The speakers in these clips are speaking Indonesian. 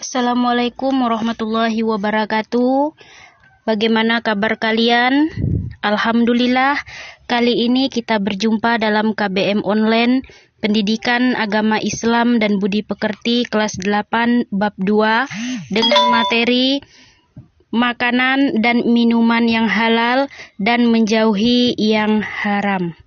Assalamualaikum warahmatullahi wabarakatuh. Bagaimana kabar kalian? Alhamdulillah, kali ini kita berjumpa dalam KBM Online Pendidikan Agama Islam dan Budi Pekerti kelas 8 bab 2 dengan materi makanan dan minuman yang halal dan menjauhi yang haram.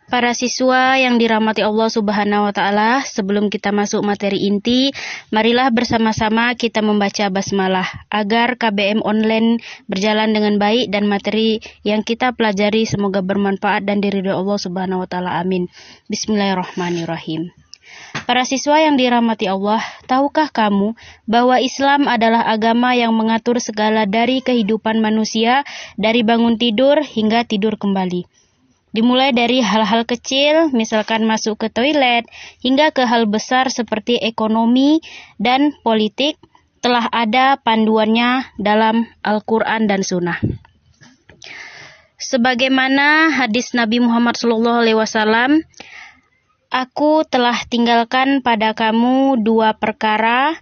Para siswa yang dirahmati Allah Subhanahu wa Ta'ala, sebelum kita masuk materi inti, marilah bersama-sama kita membaca basmalah agar KBM Online berjalan dengan baik dan materi yang kita pelajari semoga bermanfaat dan diridhoi Allah Subhanahu wa Ta'ala. Amin. Bismillahirrahmanirrahim. Para siswa yang dirahmati Allah, tahukah kamu bahwa Islam adalah agama yang mengatur segala dari kehidupan manusia, dari bangun tidur hingga tidur kembali. Dimulai dari hal-hal kecil, misalkan masuk ke toilet, hingga ke hal besar seperti ekonomi dan politik, telah ada panduannya dalam Al-Quran dan Sunnah. Sebagaimana hadis Nabi Muhammad SAW, "Aku telah tinggalkan pada kamu dua perkara,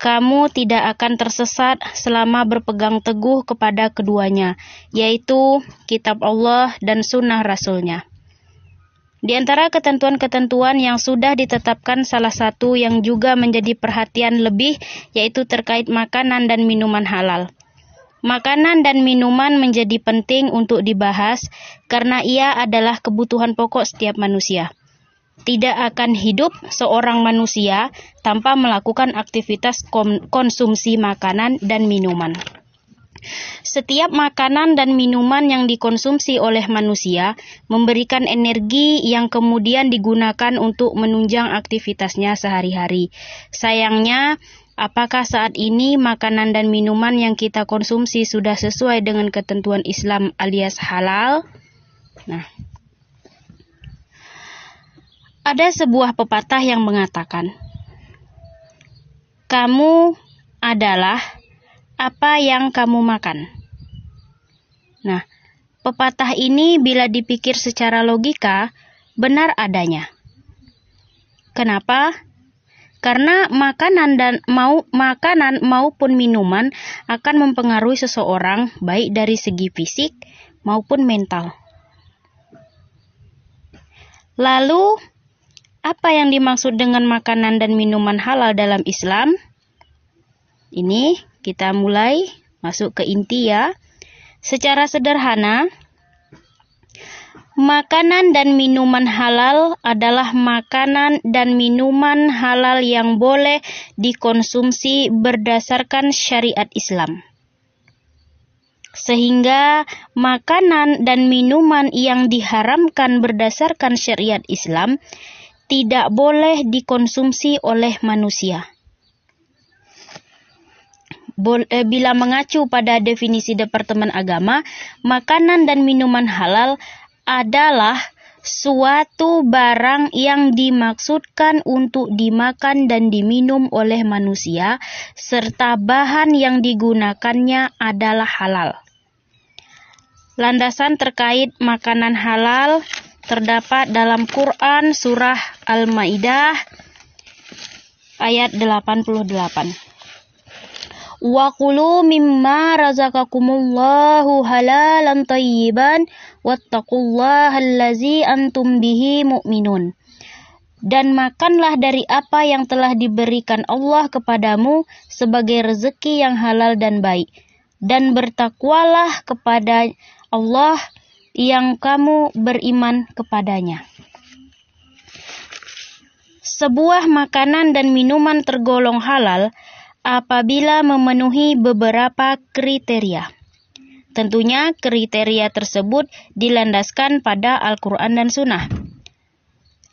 kamu tidak akan tersesat selama berpegang teguh kepada keduanya, yaitu kitab Allah dan sunnah Rasulnya." Di antara ketentuan-ketentuan yang sudah ditetapkan, salah satu yang juga menjadi perhatian lebih, yaitu terkait makanan dan minuman halal. Makanan dan minuman menjadi penting untuk dibahas karena ia adalah kebutuhan pokok setiap manusia. Tidak akan hidup seorang manusia tanpa melakukan aktivitas konsumsi makanan dan minuman. Setiap makanan dan minuman yang dikonsumsi oleh manusia memberikan energi yang kemudian digunakan untuk menunjang aktivitasnya sehari-hari. Sayangnya, apakah saat ini makanan dan minuman yang kita konsumsi sudah sesuai dengan ketentuan Islam alias halal? Ada sebuah pepatah yang mengatakan, "Kamu adalah apa yang kamu makan." Pepatah ini bila dipikir secara logika, benar adanya. Kenapa? Karena makanan maupun minuman akan mempengaruhi seseorang baik dari segi fisik maupun mental. Lalu, apa yang dimaksud dengan makanan dan minuman halal dalam Islam? Ini kita mulai masuk ke inti ya. Secara sederhana, makanan dan minuman halal adalah makanan dan minuman halal yang boleh dikonsumsi berdasarkan syariat Islam. Sehingga makanan dan minuman yang diharamkan berdasarkan syariat Islam tidak boleh dikonsumsi oleh manusia. Bila mengacu pada definisi Departemen Agama, makanan dan minuman halal adalah suatu barang yang dimaksudkan untuk dimakan dan diminum oleh manusia, serta bahan yang digunakannya adalah halal. Landasan terkait makanan halal terdapat dalam Quran surah Al-Maidah ayat 88. "Wa kulu mimma razaqakumullahu halalan thayyiban wattaqullaha allazi antum bihi mu'minun." Dan makanlah dari apa yang telah diberikan Allah kepadamu sebagai rezeki yang halal dan baik, dan bertakwalah kepada Allah yang kamu beriman kepadanya. Sebuah makanan dan minuman tergolong halal apabila memenuhi beberapa kriteria. Tentunya kriteria tersebut dilandaskan pada Al-Quran dan Sunnah.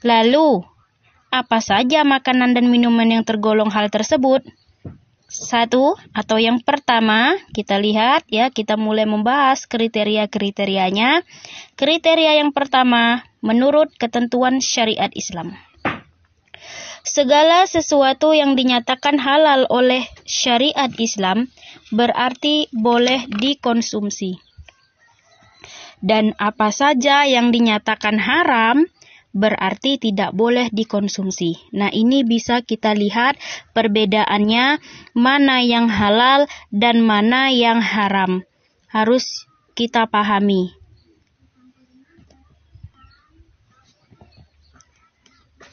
Lalu, apa saja makanan dan minuman yang tergolong halal tersebut? Satu, atau yang pertama, kita lihat ya, kita mulai membahas kriteria-kriterianya. Kriteria yang pertama, menurut ketentuan syariat Islam. Segala sesuatu yang dinyatakan halal oleh syariat Islam berarti boleh dikonsumsi. Dan apa saja yang dinyatakan haram berarti tidak boleh dikonsumsi. Nah, ini bisa kita lihat perbedaannya, mana yang halal dan mana yang haram. Harus kita pahami.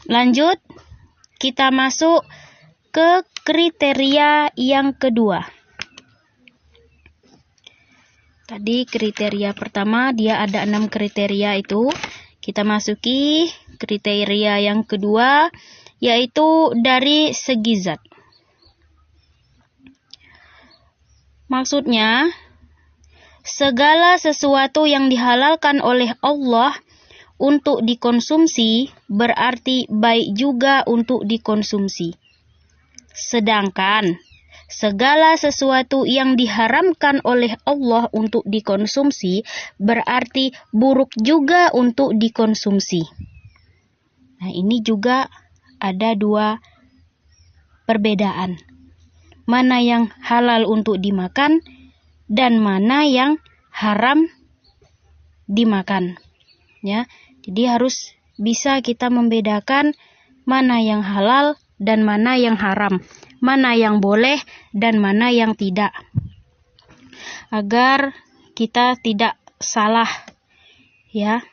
Lanjut, kita masuk ke kriteria yang kedua. Tadi kriteria pertama, dia ada 6 kriteria itu. Kita masuki kriteria yang kedua, yaitu dari segi zat. Maksudnya, segala sesuatu yang dihalalkan oleh Allah untuk dikonsumsi berarti baik juga untuk dikonsumsi. Sedangkan segala sesuatu yang diharamkan oleh Allah untuk dikonsumsi berarti buruk juga untuk dikonsumsi. Nah, ini juga ada 2 perbedaan. Mana yang halal untuk dimakan dan mana yang haram dimakan. Ya, jadi harus bisa kita membedakan mana yang halal dan mana yang haram, mana yang boleh dan mana yang tidak, agar kita tidak salah, ya.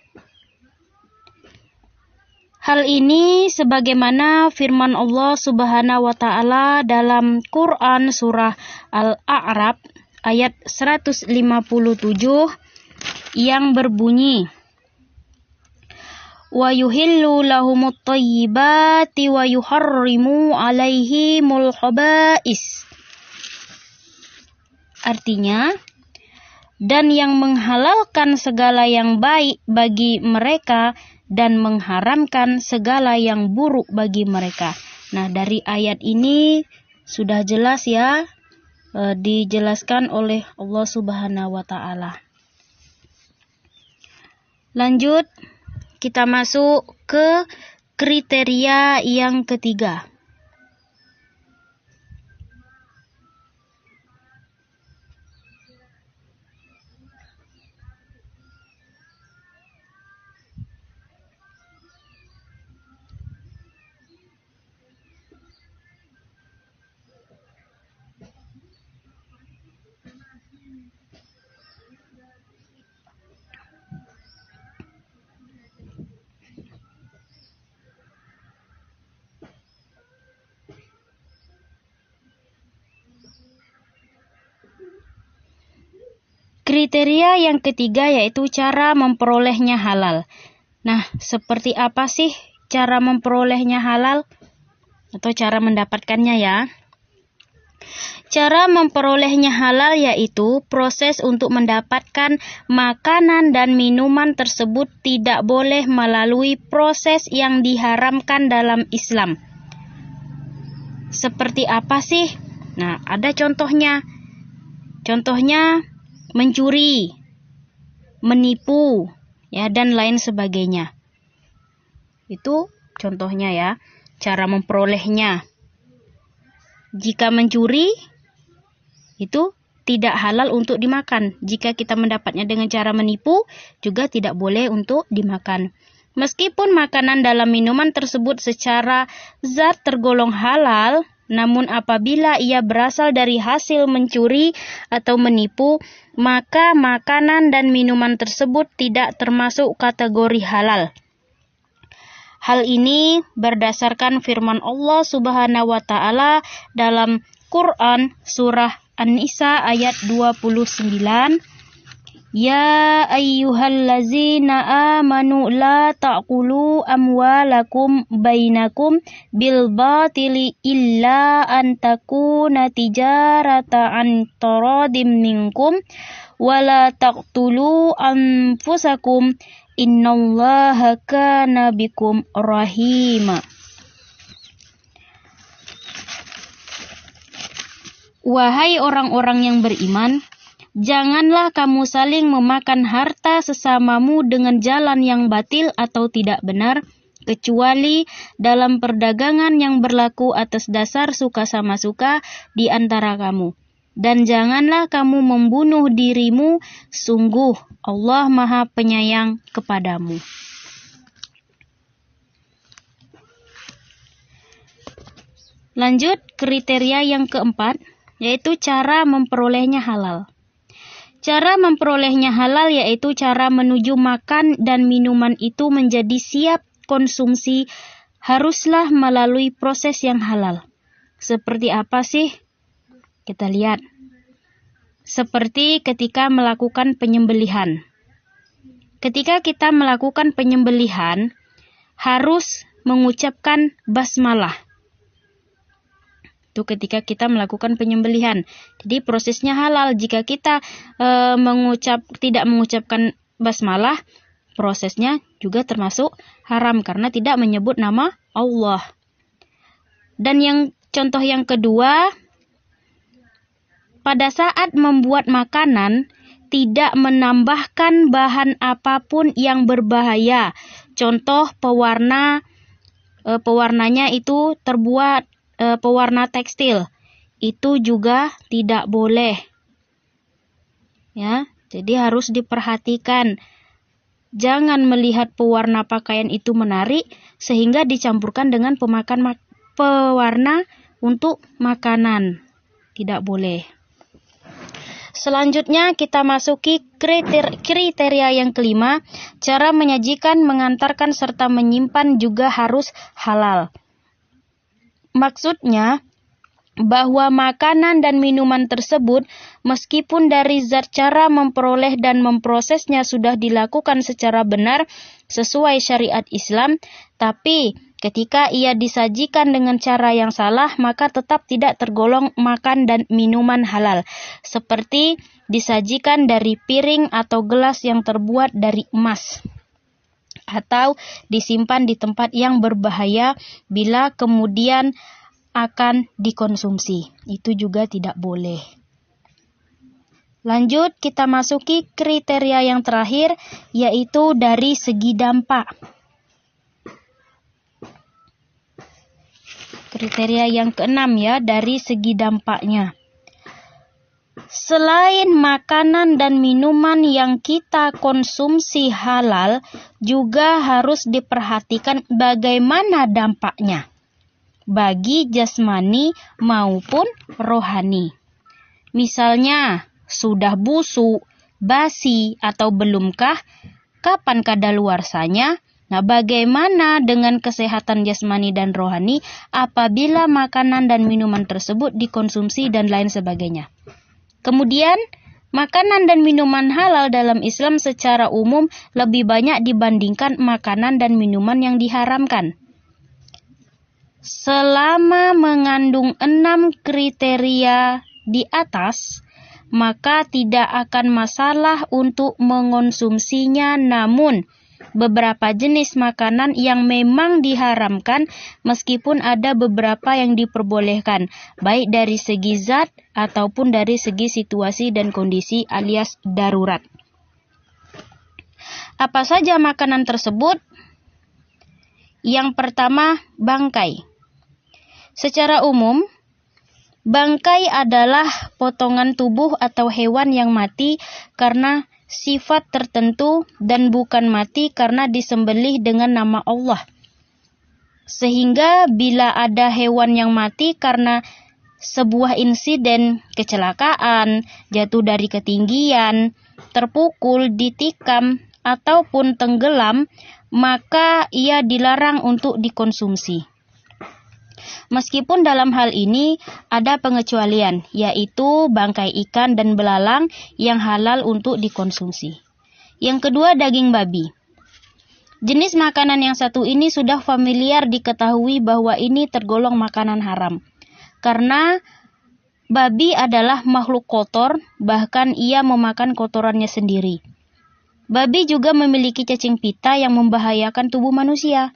Hal ini sebagaimana firman Allah Subhanahu wa taala dalam Quran surah Al-A'raf ayat 157 yang berbunyi, wa yuhillu lahumut thayyibati wa yuharrimu alaihimul khaba'is. Artinya, dan yang menghalalkan segala yang baik bagi mereka dan mengharamkan segala yang buruk bagi mereka. Nah, dari ayat ini sudah jelas ya, dijelaskan oleh Allah Subhanahu wa taala. Lanjut, kita masuk ke kriteria yang ketiga. Kriteria yang ketiga yaitu cara memperolehnya halal. Nah, seperti apa sih cara memperolehnya halal? Atau cara mendapatkannya ya? Cara memperolehnya halal yaitu proses untuk mendapatkan makanan dan minuman tersebut tidak boleh melalui proses yang diharamkan dalam Islam. Seperti apa sih? Nah, ada contohnya. Contohnya mencuri, menipu, ya, dan lain sebagainya. Itu contohnya ya, cara memperolehnya. Jika mencuri, itu tidak halal untuk dimakan. Jika kita mendapatnya dengan cara menipu, juga tidak boleh untuk dimakan. Meskipun makanan dalam minuman tersebut secara zat tergolong halal, namun apabila ia berasal dari hasil mencuri atau menipu, maka makanan dan minuman tersebut tidak termasuk kategori halal. Hal ini berdasarkan firman Allah Subhanahu wa taala dalam Quran surah An-Nisa ayat 29. Ya ayyuhallazina amanu la ta'kulu amwalakum bainakum bil batili illa an takuna tijarata an taradim minkum wala taqtulu anfusakum innallaha kana bikum rahima. Wahai orang-orang yang beriman, janganlah kamu saling memakan harta sesamamu dengan jalan yang batil atau tidak benar, kecuali dalam perdagangan yang berlaku atas dasar suka sama suka di antara kamu. Dan janganlah kamu membunuh dirimu, sungguh Allah Maha Penyayang kepadamu. Lanjut, kriteria yang keempat, yaitu cara memperolehnya halal. Cara memperolehnya halal yaitu cara menuju makan dan minuman itu menjadi siap konsumsi haruslah melalui proses yang halal. Seperti apa sih? Kita lihat. Seperti ketika melakukan penyembelihan. Ketika kita melakukan penyembelihan, harus mengucapkan basmalah. Itu ketika kita melakukan penyembelihan. Jadi prosesnya halal. Jika kita tidak mengucapkan basmalah, prosesnya juga termasuk haram karena tidak menyebut nama Allah. Dan contoh yang kedua, pada saat membuat makanan tidak menambahkan bahan apapun yang berbahaya. Contoh pewarnanya itu terbuat pewarna tekstil, itu juga tidak boleh. Ya, jadi harus diperhatikan. Jangan melihat pewarna pakaian itu menarik sehingga dicampurkan dengan pewarna untuk makanan. Tidak boleh. Selanjutnya kita masuki kriteria yang kelima, cara menyajikan, mengantarkan serta menyimpan juga harus halal. Maksudnya bahwa makanan dan minuman tersebut meskipun dari zat cara memperoleh dan memprosesnya sudah dilakukan secara benar sesuai syariat Islam, tapi ketika ia disajikan dengan cara yang salah maka tetap tidak tergolong makan dan minuman halal, seperti disajikan dari piring atau gelas yang terbuat dari emas, atau disimpan di tempat yang berbahaya bila kemudian akan dikonsumsi. Itu juga tidak boleh. Lanjut, kita masuki kriteria yang terakhir, yaitu dari segi dampak. Kriteria yang keenam ya, dari segi dampaknya. Selain makanan dan minuman yang kita konsumsi halal, juga harus diperhatikan bagaimana dampaknya bagi jasmani maupun rohani. Misalnya, sudah busuk, basi, atau belumkah? Kapan kadaluarsanya? Nah, bagaimana dengan kesehatan jasmani dan rohani apabila makanan dan minuman tersebut dikonsumsi dan lain sebagainya? Kemudian, makanan dan minuman halal dalam Islam secara umum lebih banyak dibandingkan makanan dan minuman yang diharamkan. Selama mengandung 6 kriteria di atas, maka tidak akan masalah untuk mengonsumsinya, namun beberapa jenis makanan yang memang diharamkan meskipun ada beberapa yang diperbolehkan, baik dari segi zat ataupun dari segi situasi dan kondisi alias darurat. Apa saja makanan tersebut? Yang pertama, bangkai. Secara umum, bangkai adalah potongan tubuh atau hewan yang mati karena sifat tertentu dan bukan mati karena disembelih dengan nama Allah. Sehingga bila ada hewan yang mati karena sebuah insiden kecelakaan, jatuh dari ketinggian, terpukul, ditikam, ataupun tenggelam, maka ia dilarang untuk dikonsumsi. Meskipun dalam hal ini ada pengecualian, yaitu bangkai ikan dan belalang yang halal untuk dikonsumsi. Yang kedua, daging babi. Jenis makanan yang satu ini sudah familiar diketahui bahwa ini tergolong makanan haram. Karena babi adalah makhluk kotor, bahkan ia memakan kotorannya sendiri. Babi juga memiliki cacing pita yang membahayakan tubuh manusia.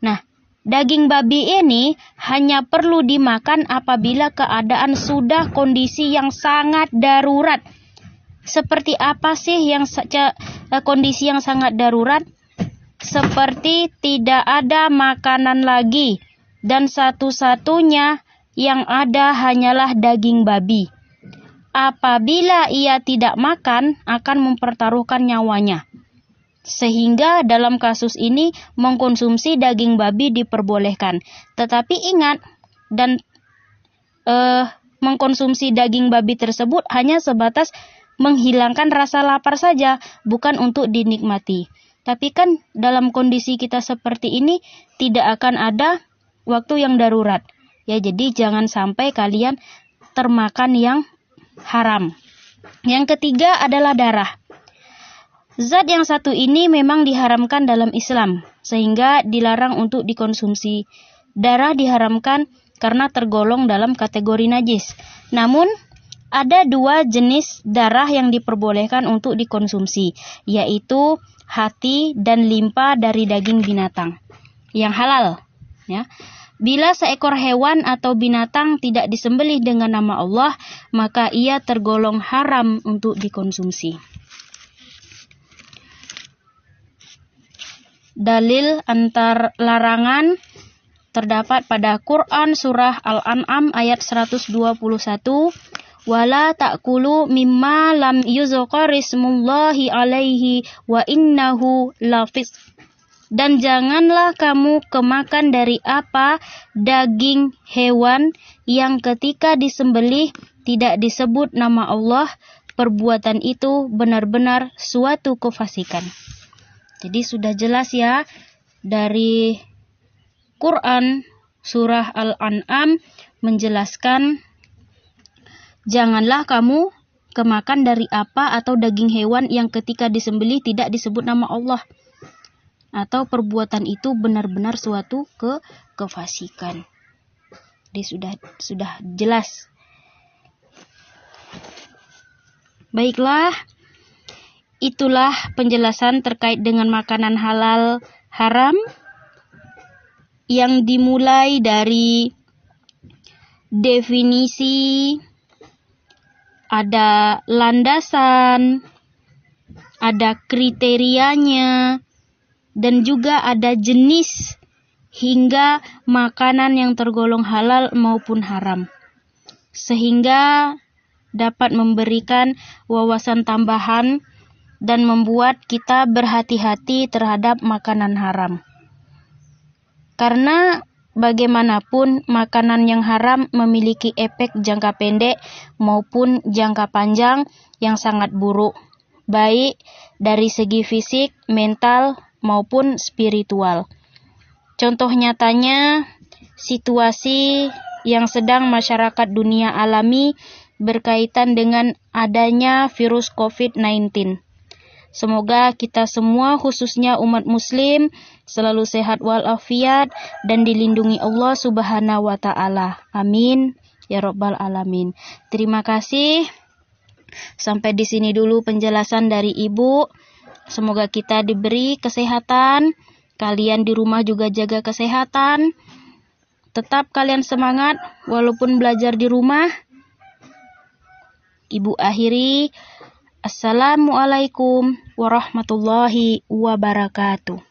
Nah, daging babi ini hanya perlu dimakan apabila keadaan sudah kondisi yang sangat darurat. Seperti apa sih kondisi yang sangat darurat? Seperti tidak ada makanan lagi dan satu-satunya yang ada hanyalah daging babi. Apabila ia tidak makan, akan mempertaruhkan nyawanya. Sehingga dalam kasus ini mengkonsumsi daging babi diperbolehkan. Tetapi ingat dan mengkonsumsi daging babi tersebut hanya sebatas menghilangkan rasa lapar saja, bukan untuk dinikmati. Tapi kan dalam kondisi kita seperti ini tidak akan ada waktu yang darurat. Ya, jadi jangan sampai kalian termakan yang haram. Yang ketiga adalah darah. Zat yang satu ini memang diharamkan dalam Islam, sehingga dilarang untuk dikonsumsi. Darah diharamkan karena tergolong dalam kategori najis. Namun, ada dua jenis darah yang diperbolehkan untuk dikonsumsi, yaitu hati dan limpa dari daging binatang yang halal. Ya. Bila seekor hewan atau binatang tidak disembelih dengan nama Allah, maka ia tergolong haram untuk dikonsumsi. Dalil antar larangan terdapat pada Quran surah Al-An'am ayat 121. Wala ta'kulu mimma lam yuzkar ismullahi alaihi wa innahu lafis. Dan janganlah kamu kemakan dari apa daging hewan yang ketika disembelih tidak disebut nama Allah, perbuatan itu benar-benar suatu kefasikan. Jadi sudah jelas ya dari Quran surah Al-An'am menjelaskan janganlah kamu kemakan dari apa atau daging hewan yang ketika disembelih tidak disebut nama Allah, atau perbuatan itu benar-benar suatu kefasikan. Jadi sudah jelas. Baiklah, itulah penjelasan terkait dengan makanan halal haram yang dimulai dari definisi, ada landasan, ada kriterianya, dan juga ada jenis hingga makanan yang tergolong halal maupun haram. Sehingga dapat memberikan wawasan tambahan dan membuat kita berhati-hati terhadap makanan haram. Karena bagaimanapun makanan yang haram memiliki efek jangka pendek maupun jangka panjang yang sangat buruk, baik dari segi fisik, mental, maupun spiritual. Contoh nyatanya, situasi yang sedang masyarakat dunia alami berkaitan dengan adanya virus COVID-19. Semoga kita semua, khususnya umat muslim, selalu sehat walafiat dan dilindungi Allah Subhanahu wa Ta'ala. Amin ya Rabbal Alamin. Terima kasih. Sampai di sini dulu penjelasan dari Ibu. Semoga kita diberi kesehatan. Kalian di rumah juga jaga kesehatan. Tetap kalian semangat walaupun belajar di rumah. Ibu akhiri. Assalamualaikum warahmatullahi wabarakatuh.